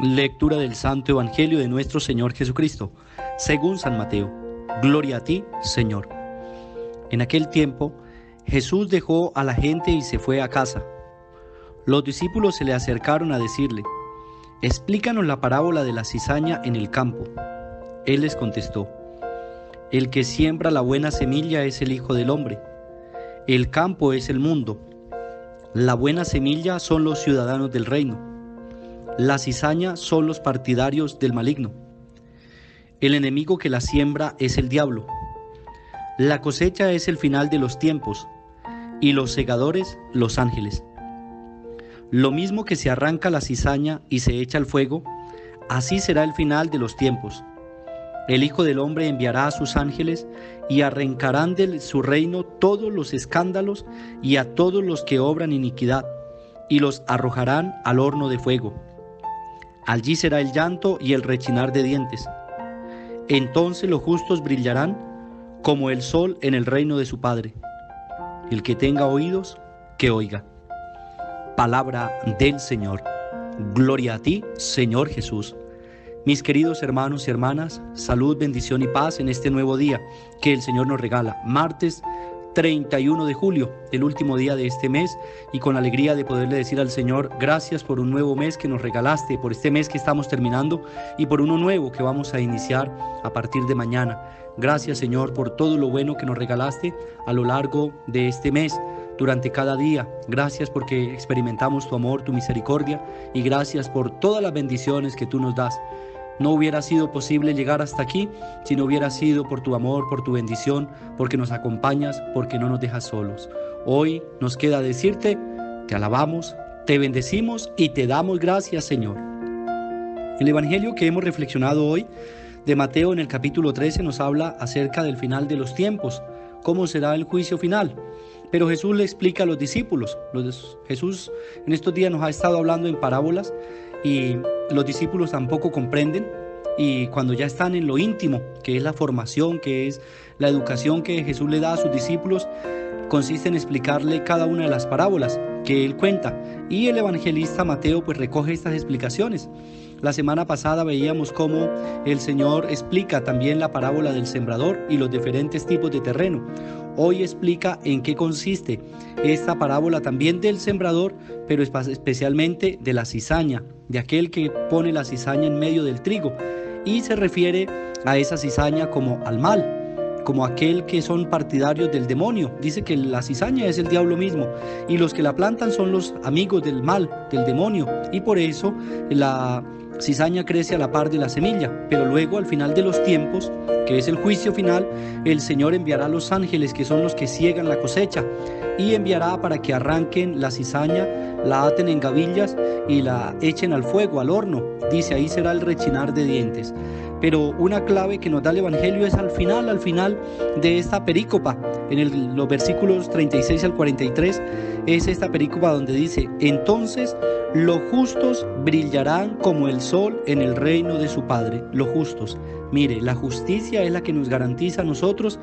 Lectura del Santo Evangelio de nuestro Señor Jesucristo, según San Mateo. Gloria a ti, Señor. En aquel tiempo, Jesús dejó a la gente y se fue a casa. Los discípulos se le acercaron a decirle: «Explícanos la parábola de la cizaña en el campo». Él les contestó: «El que siembra la buena semilla es el Hijo del Hombre. El campo es el mundo. La buena semilla son los ciudadanos del reino. La cizaña son los partidarios del maligno. El enemigo que la siembra es el diablo. La cosecha es el final de los tiempos, y los segadores los ángeles. Lo mismo que se arranca la cizaña y se echa al fuego, así será el final de los tiempos. El Hijo del Hombre enviará a sus ángeles y arrancarán de su reino todos los escándalos y a todos los que obran iniquidad, y los arrojarán al horno de fuego. Allí será el llanto y el rechinar de dientes. Entonces los justos brillarán como el sol en el reino de su Padre. El que tenga oídos, que oiga». Palabra del Señor. Gloria a ti, Señor Jesús. Mis queridos hermanos y hermanas, salud, bendición y paz en este nuevo día que el Señor nos regala. Martes 31 de julio, el último día de este mes, y con alegría de poderle decir al Señor: gracias por un nuevo mes que nos regalaste, por este mes que estamos terminando y por uno nuevo que vamos a iniciar a partir de mañana. Gracias, Señor, por todo lo bueno que nos regalaste a lo largo de este mes, durante cada día. Gracias porque experimentamos tu amor, tu misericordia, y gracias por todas las bendiciones que tú nos das. No hubiera sido posible llegar hasta aquí si no hubiera sido por tu amor, por tu bendición, porque nos acompañas, porque no nos dejas solos. Hoy nos queda decirte: te alabamos, te bendecimos y te damos gracias, Señor. El Evangelio que hemos reflexionado hoy, de Mateo, en el capítulo 13, nos habla acerca del final de los tiempos, cómo será el juicio final. Pero Jesús le explica a los discípulos. Jesús en estos días nos ha estado hablando en parábolas y los discípulos tampoco comprenden, y cuando ya están en lo íntimo, que es la formación, que es la educación que Jesús le da a sus discípulos, consiste en explicarle cada una de las parábolas que él cuenta, y el evangelista Mateo pues recoge estas explicaciones. La semana pasada veíamos cómo el Señor explica también la parábola del sembrador y los diferentes tipos de terreno. Hoy explica en qué consiste esta parábola también del sembrador, pero especialmente de la cizaña, de aquel que pone la cizaña en medio del trigo, y se refiere a esa cizaña como al mal, como aquel que son partidarios del demonio. Dice que la cizaña es el diablo mismo, y los que la plantan son los amigos del mal, del demonio, y por eso la cizaña crece a la par de la semilla. Pero luego, al final de los tiempos, que es el juicio final, el Señor enviará a los ángeles, que son los que siegan la cosecha, y enviará para que arranquen la cizaña, la aten en gavillas y la echen al fuego, al horno. Dice: ahí será el rechinar de dientes. Pero una clave que nos da el Evangelio es al final de esta perícopa, en los versículos 36 al 43, es esta perícopa donde dice: entonces los justos brillarán como el sol en el reino de su Padre. Los justos. Mire, la justicia es la que nos garantiza a nosotros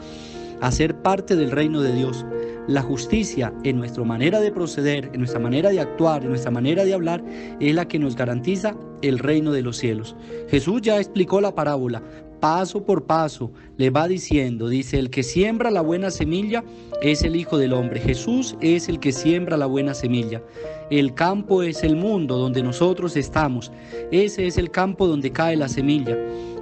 a ser parte del reino de Dios. La justicia en nuestra manera de proceder, en nuestra manera de actuar, en nuestra manera de hablar, es la que nos garantiza el reino de los cielos. Jesús ya explicó la parábola, paso por paso, le va diciendo, dice: el que siembra la buena semilla es el Hijo del Hombre. Jesús es el que siembra la buena semilla. El campo es el mundo donde nosotros estamos. Ese es el campo donde cae la semilla.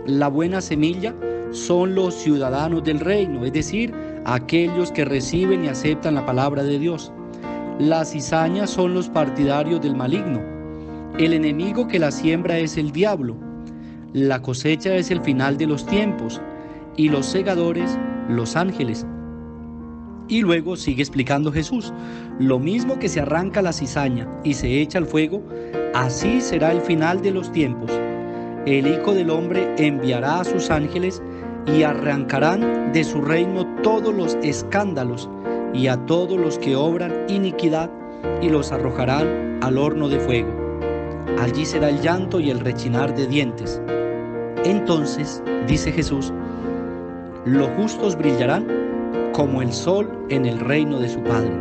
La buena semilla son los ciudadanos del reino, es decir, aquellos que reciben y aceptan la palabra de Dios. La cizaña son los partidarios del maligno. El enemigo que la siembra es el diablo. La cosecha es el final de los tiempos, y los segadores, los ángeles. Y luego sigue explicando Jesús: lo mismo que se arranca la cizaña y se echa al fuego, así será el final de los tiempos. El Hijo del Hombre enviará a sus ángeles y arrancarán de su reino todos los escándalos y a todos los que obran iniquidad, y los arrojarán al horno de fuego. Allí será el llanto y el rechinar de dientes. Entonces, dice Jesús, los justos brillarán como el sol en el reino de su Padre.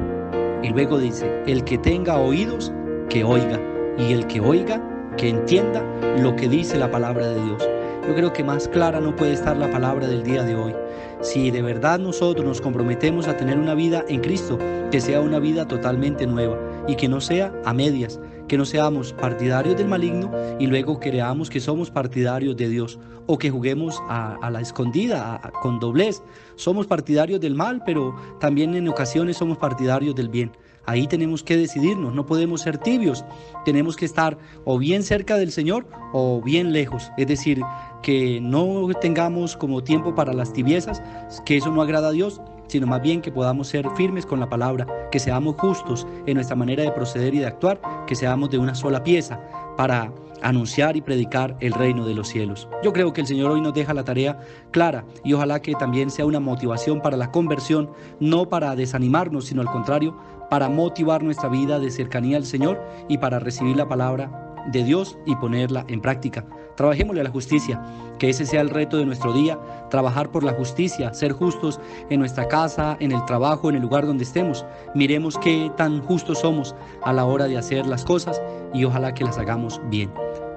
Y luego dice: el que tenga oídos, que oiga, y el que oiga, que entienda lo que dice la palabra de Dios. Yo creo que más clara no puede estar la palabra del día de hoy. Si de verdad nosotros nos comprometemos a tener una vida en Cristo, que sea una vida totalmente nueva y que no sea a medias, que no seamos partidarios del maligno y luego creamos que somos partidarios de Dios, o que juguemos a la escondida, con doblez. Somos partidarios del mal, pero también en ocasiones somos partidarios del bien. Ahí tenemos que decidirnos, no podemos ser tibios, tenemos que estar o bien cerca del Señor o bien lejos, es decir, que no tengamos como tiempo para las tibiezas, que eso no agrada a Dios, sino más bien que podamos ser firmes con la palabra, que seamos justos en nuestra manera de proceder y de actuar, que seamos de una sola pieza para anunciar y predicar el reino de los cielos. Yo creo que el Señor hoy nos deja la tarea clara y ojalá que también sea una motivación para la conversión, no para desanimarnos, sino al contrario, para motivar nuestra vida de cercanía al Señor y para recibir la palabra de Dios y ponerla en práctica. Trabajémosle a la justicia, que ese sea el reto de nuestro día, trabajar por la justicia, ser justos en nuestra casa, en el trabajo, en el lugar donde estemos. Miremos qué tan justos somos a la hora de hacer las cosas y ojalá que las hagamos bien.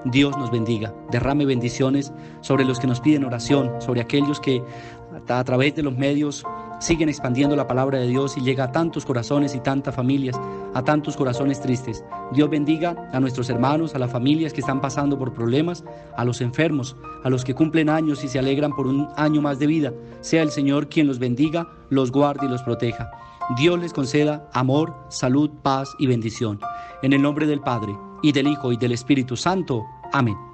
Dios nos bendiga, derrame bendiciones sobre los que nos piden oración, sobre aquellos que a través de los medios siguen expandiendo la palabra de Dios y llega a tantos corazones y tantas familias, a tantos corazones tristes. Dios bendiga a nuestros hermanos, a las familias que están pasando por problemas, a los enfermos, a los que cumplen años y se alegran por un año más de vida. Sea el Señor quien los bendiga, los guarde y los proteja. Dios les conceda amor, salud, paz y bendición. En el nombre del Padre, y del Hijo, y del Espíritu Santo. Amén.